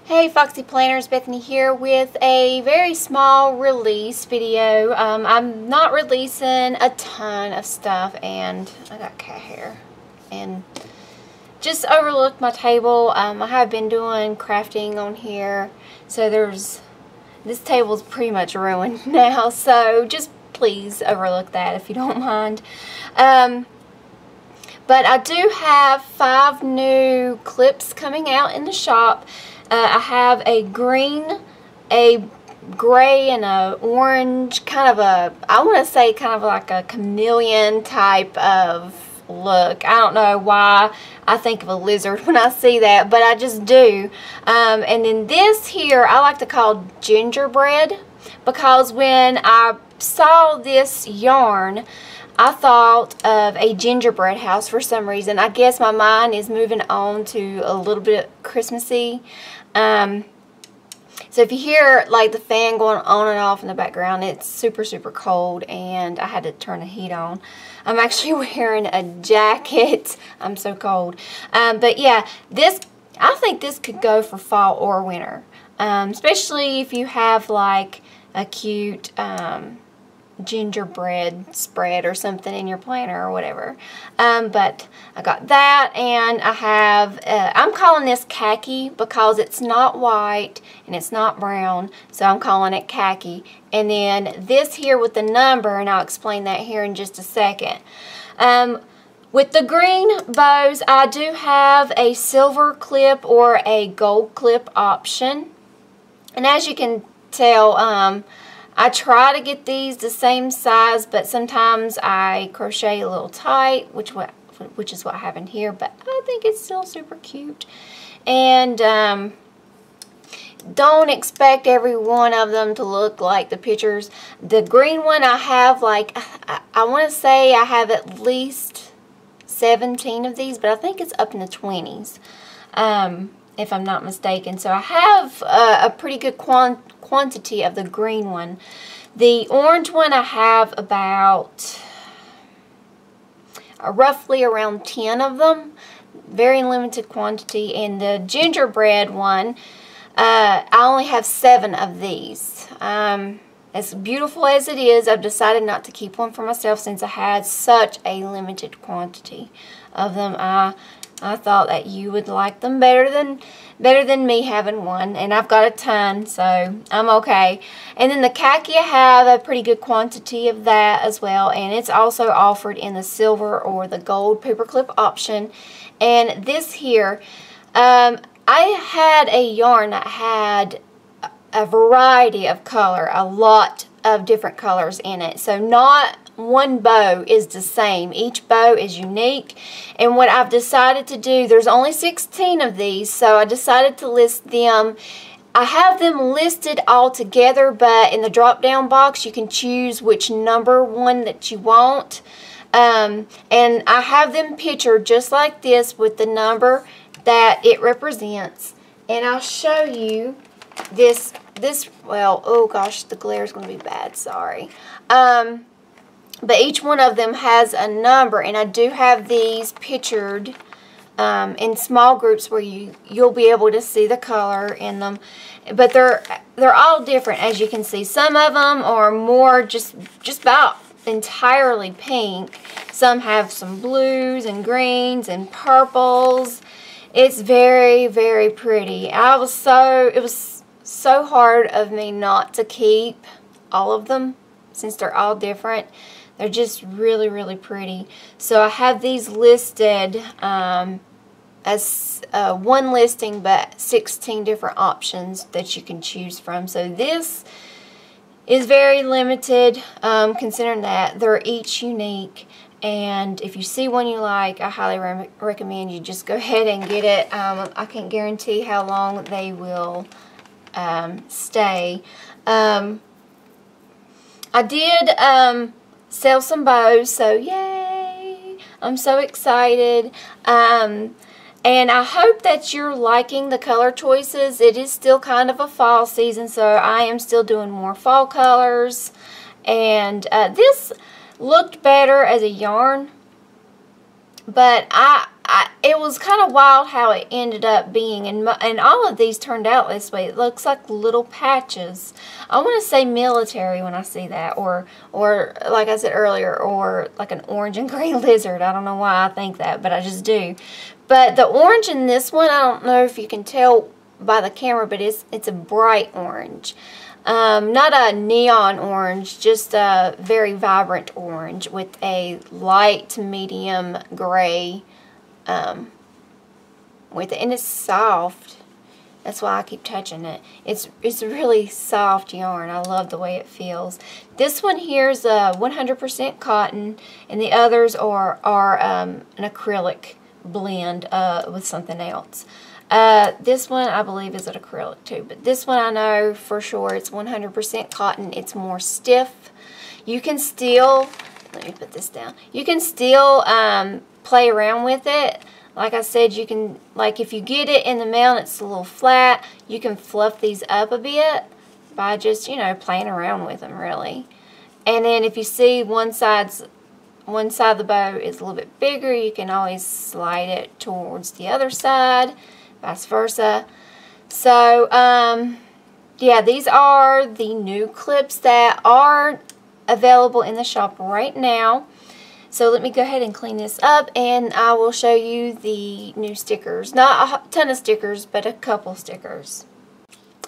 Hey Foxy Planners, Bethany here with a very small release video. I'm not releasing a ton of stuff, and I got cat hair and just overlooked my table. I have been doing crafting on here, so this table's pretty much ruined now, so just please overlook that if you don't mind. But I do have 5 new clips coming out in the shop. I have a green, a gray, and a orange, kind of I want to say kind of like a chameleon type of look. I don't know why I think of a lizard when I see that, but I just do. And then this here I like to call gingerbread, because when I saw this yarn, I thought of a gingerbread house for some reason. I guess my mind is moving on to a little bit Christmassy. So if you hear like the fan going on and off in the background, it's super cold and I had to turn the heat on. I'm actually wearing a jacket. I'm so cold. But yeah, I think this could go for fall or winter. Especially if you have like a cute gingerbread spread or something in your planner or whatever. But I got that, and I have I'm calling this khaki because it's not white and it's not brown, so I'm calling it khaki. And then this here with the number, and I'll explain that here in just a second. With the green bows, I do have a silver clip or a gold clip option, and as you can tell, I try to get these the same size, but sometimes I crochet a little tight, which is what happened here, but I think it's still super cute. And don't expect every one of them to look like the pictures. The green one I have, like, I want to say I have at least 17 of these, but I think it's up in the 20s. If I'm not mistaken. So I have a pretty good quantity of the green one. The orange one I have about roughly around 10 of them. Very limited quantity. And the gingerbread one, I only have 7 of these. As beautiful as it is, I've decided not to keep one for myself since I had such a limited quantity of them. I thought that you would like them better than me having one, and I've got a ton, so I'm okay. And then the khaki, I have a pretty good quantity of that as well, and it's also offered in the silver or the gold paperclip option. And this here, I had a yarn that had a variety of color, a lot of different colors in it, so not one bow is the same. Each bow is unique, and what I've decided to do, there's only 16 of these, so I decided to list them. I have them listed all together, but in the drop down box you can choose which number one that you want, and I have them pictured just like this with the number that it represents. And I'll show you this well, oh gosh, the glare is going to be bad, sorry. But each one of them has a number, and I do have these pictured in small groups where you'll be able to see the color in them. But they're all different, as you can see. Some of them are more just about entirely pink. Some have some blues and greens and purples. It's very pretty. It was so hard of me not to keep all of them since they're all different. They're just really pretty. So I have these listed as one listing, but 16 different options that you can choose from. So this is very limited, considering that they're each unique. And if you see one you like, I highly recommend you just go ahead and get it. I can't guarantee how long they will stay. I did sell some bows, so yay! I'm so excited. And I hope that you're liking the color choices. It is still kind of a fall season, so I am still doing more fall colors. And this looked better as a yarn, but it was kind of wild how it ended up being, and all of these turned out this way. It looks like little patches. I want to say military when I see that, or like I said earlier, or like an orange and gray lizard. I don't know why I think that, but I just do. But the orange in this one, I don't know if you can tell by the camera, but it's a bright orange. Not a neon orange, just a very vibrant orange with a light to medium gray with it, and it's soft. That's why I keep touching it. It's really soft yarn. I love the way it feels. This one here is 100% cotton, and the others are an acrylic blend with something else. This one I believe is an acrylic too, but this one I know for sure it's 100% cotton. It's more stiff. You can still, let me put this down, you can still play around with it. Like I said, you can, like if you get it in the mail and it's a little flat, you can fluff these up a bit by just, you know, playing around with them really. And then if you see one side of the bow is a little bit bigger, you can always slide it towards the other side, vice versa. So, yeah, these are the new clips that are available in the shop right now. So let me go ahead and clean this up, and I will show you the new stickers. Not a ton of stickers, but a couple stickers.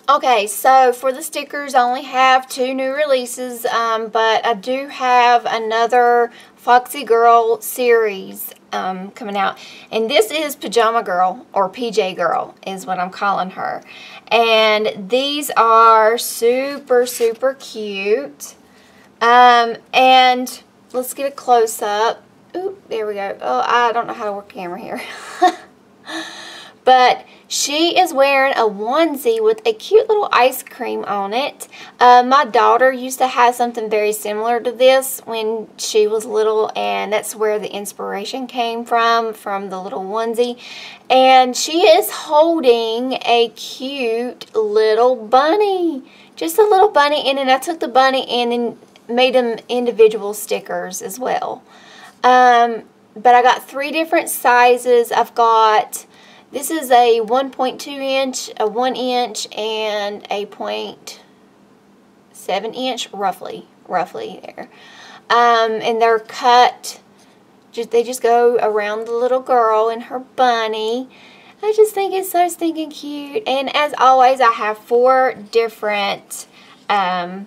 Okay, so for the stickers, I only have 2 new releases, but I do have another Foxy Girl series coming out. And this is Pajama Girl, or PJ Girl is what I'm calling her. And these are super, super cute. And let's get a close-up. Oop, there we go. Oh, I don't know how to work camera here. But she is wearing a onesie with a cute little ice cream on it. My daughter used to have something very similar to this when she was little, and that's where the inspiration came from the little onesie. And she is holding a cute little bunny. Just a little bunny, and then I took the bunny and then made them individual stickers as well. But I got 3 different sizes. I've got, this is a 1.2 inch, a 1 inch, and a 0.7 inch, roughly there. And they're cut, they just go around the little girl and her bunny. I just think it's so stinking cute. And as always, I have 4 different hair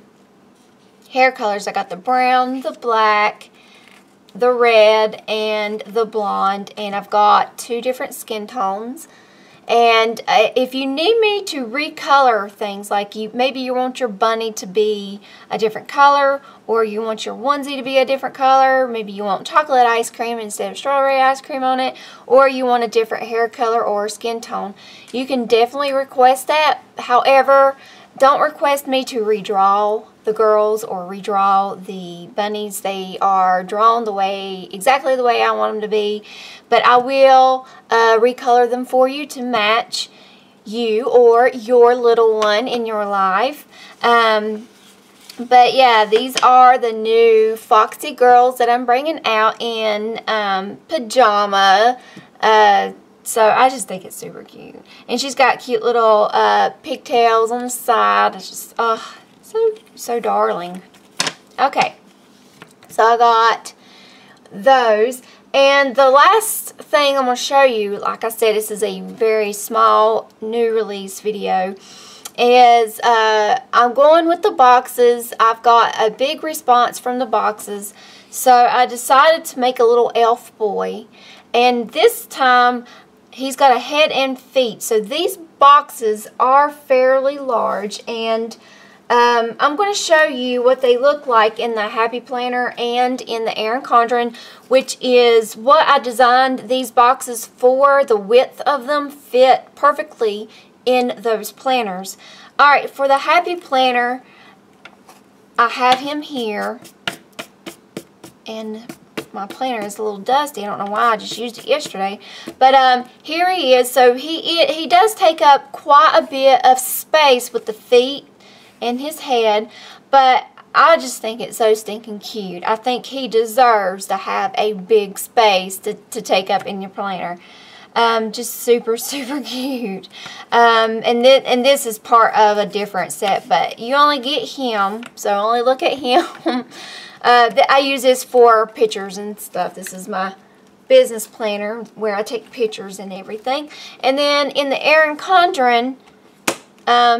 colors. I got the brown, the black, the red, and the blonde, and I've got 2 different skin tones. And if you need me to recolor things, like maybe you want your bunny to be a different color, or you want your onesie to be a different color, maybe you want chocolate ice cream instead of strawberry ice cream on it, or you want a different hair color or skin tone, you can definitely request that. However, don't request me to redraw the girls or redraw the bunnies. They are drawn exactly the way I want them to be, but I will recolor them for you to match you or your little one in your life. But yeah, these are the new Foxy Girls that I'm bringing out in pajama. So I just think it's super cute. And she's got cute little pigtails on the side. It's just, oh, so darling. Okay, so I got those. And the last thing I'm going to show you, like I said, this is a very small new release video, is I'm going with the boxes. I've got a big response from the boxes. So I decided to make a little elf boy. And this time, he's got a head and feet. So these boxes are fairly large, and I'm going to show you what they look like in the Happy Planner and in the Erin Condren, which is what I designed these boxes for. The width of them fit perfectly in those planners. Alright, for the Happy Planner, I have him here, and my planner is a little dusty. I don't know why, I just used it yesterday. But here he is. So he does take up quite a bit of space with the feet and his head, but I just think it's so stinking cute. I think he deserves to have a big space to take up in your planner. Just super, super cute. And this is part of a different set, but you only get him, so only look at him. I use this for pictures and stuff. This is my business planner where I take pictures and everything. And then in the Erin Condren,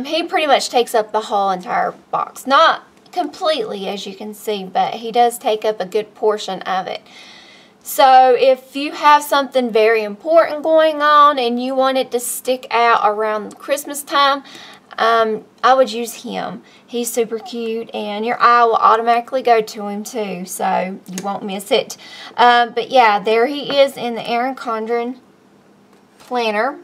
he pretty much takes up the whole entire box. Not completely, as you can see, but he does take up a good portion of it. So if you have something very important going on and you want it to stick out around Christmas time, I would use him. He's super cute, and your eye will automatically go to him too, so you won't miss it. But yeah, there he is in the Erin Condren planner.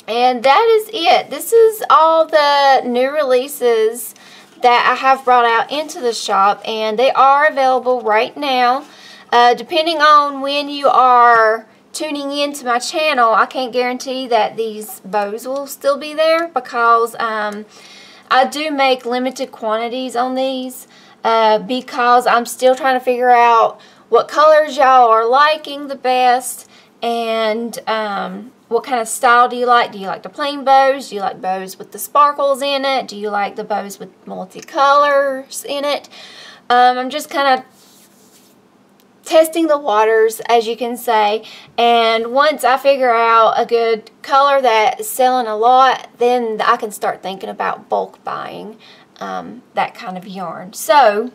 And that is it. This is all the new releases that I have brought out into the shop, and they are available right now. Depending on when you are tuning into my channel, I can't guarantee that these bows will still be there, because I do make limited quantities on these, because I'm still trying to figure out what colors y'all are liking the best, and what kind of style do you like? Do you like the plain bows? Do you like bows with the sparkles in it? Do you like the bows with multicolors in it? I'm just kind of testing the waters, as you can say, and once I figure out a good color that is selling a lot, then I can start thinking about bulk buying that kind of yarn. So,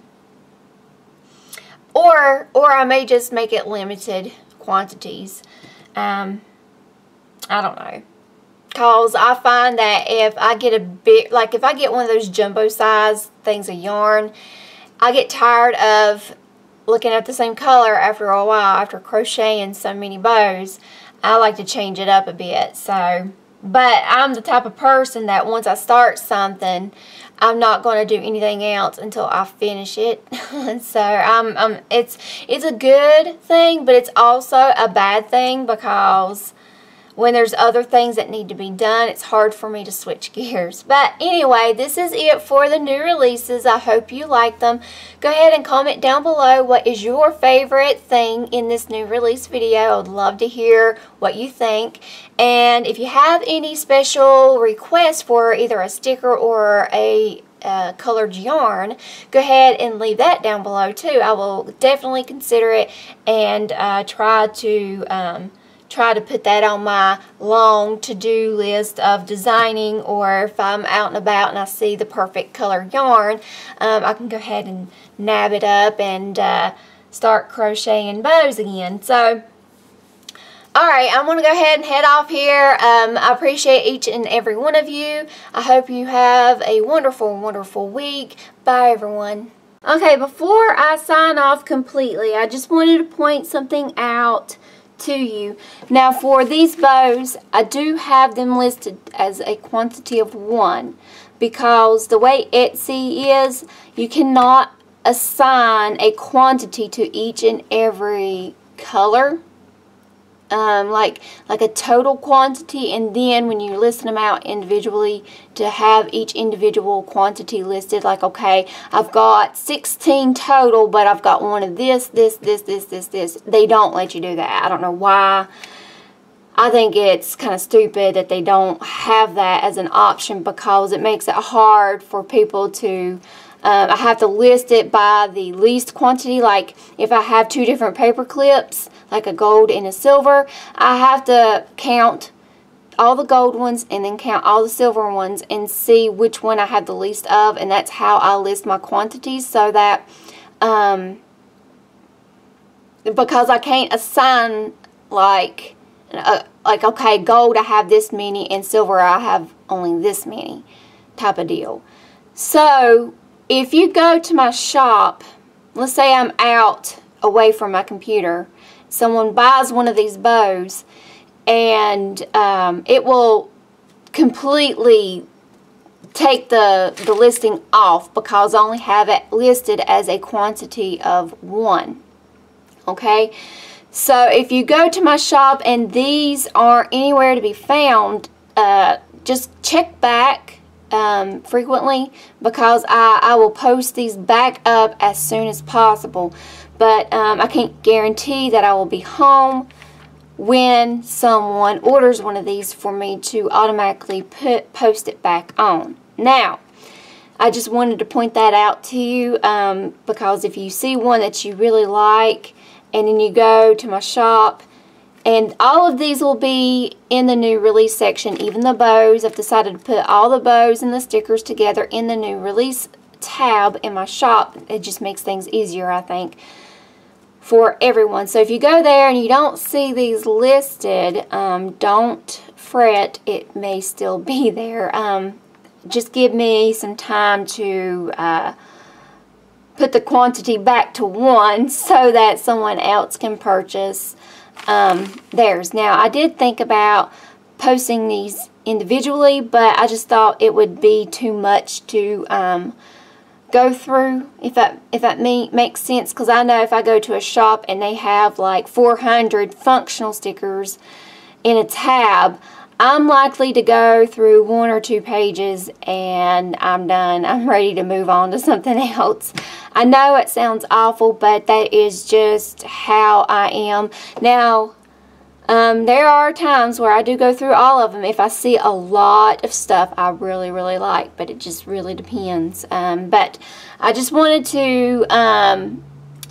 or I may just make it limited quantities. I don't know, because I find that if I get a big, like if I get one of those jumbo size things of yarn, I get tired of looking at the same color after a while, after crocheting so many bows. I like to change it up a bit. So, but I'm the type of person that once I start something, I'm not going to do anything else until I finish it. So it's a good thing, but it's also a bad thing, because when there's other things that need to be done, it's hard for me to switch gears. But anyway, this is it for the new releases. I hope you like them. Go ahead and comment down below what is your favorite thing in this new release video. I would love to hear what you think. And if you have any special requests for either a sticker or a colored yarn, go ahead and leave that down below too. I will definitely consider it and try to put that on my long to-do list of designing, or if I'm out and about and I see the perfect color yarn, I can go ahead and nab it up and start crocheting bows again. So, alright, I'm going to go ahead and head off here. I appreciate each and every one of you. I hope you have a wonderful, wonderful week. Bye, everyone. Okay, before I sign off completely, I just wanted to point something out to you. Now, for these bows, I do have them listed as a quantity of 1, because the way Etsy is, you cannot assign a quantity to each and every color, like a total quantity, and then when you list them out individually, to have each individual quantity listed, like, okay, I've got 16 total, but I've got one of this. They don't let you do that. I don't know why. I think it's kind of stupid that they don't have that as an option, because it makes it hard for people to I have to list it by the least quantity. Like if I have 2 different paper clips, like a gold and a silver, I have to count all the gold ones and then count all the silver ones and see which one I have the least of, and that's how I list my quantities, so that because I can't assign like okay, gold I have this many and silver I have only this many type of deal. So if you go to my shop, let's say I'm out away from my computer, someone buys one of these bows, and it will completely take the listing off, because I only have it listed as a quantity of 1. Okay, so if you go to my shop and these aren't anywhere to be found, just check back frequently, because I will post these back up as soon as possible. But I can't guarantee that I will be home when someone orders one of these for me to automatically post it back on. Now, I just wanted to point that out to you, because if you see one that you really like and then you go to my shop, and all of these will be in the new release section, even the bows. I've decided to put all the bows and the stickers together in the new release tab in my shop. It just makes things easier, I think, for everyone. So if you go there and you don't see these listed, don't fret. It may still be there. Just give me some time to put the quantity back to 1 so that someone else can purchase theirs. Now, I did think about posting these individually, but I just thought it would be too much to go through, if that makes sense, because I know if I go to a shop and they have like 400 functional stickers in a tab, I'm likely to go through 1 or 2 pages and I'm done. I'm ready to move on to something else. I know it sounds awful, but that is just how I am. Now, there are times where I do go through all of them if I see a lot of stuff I really, really like, but it just really depends. But I just wanted to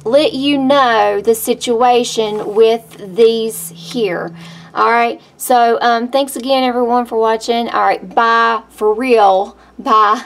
let you know the situation with these here. Alright, so thanks again everyone for watching. Alright, bye for real. Bye.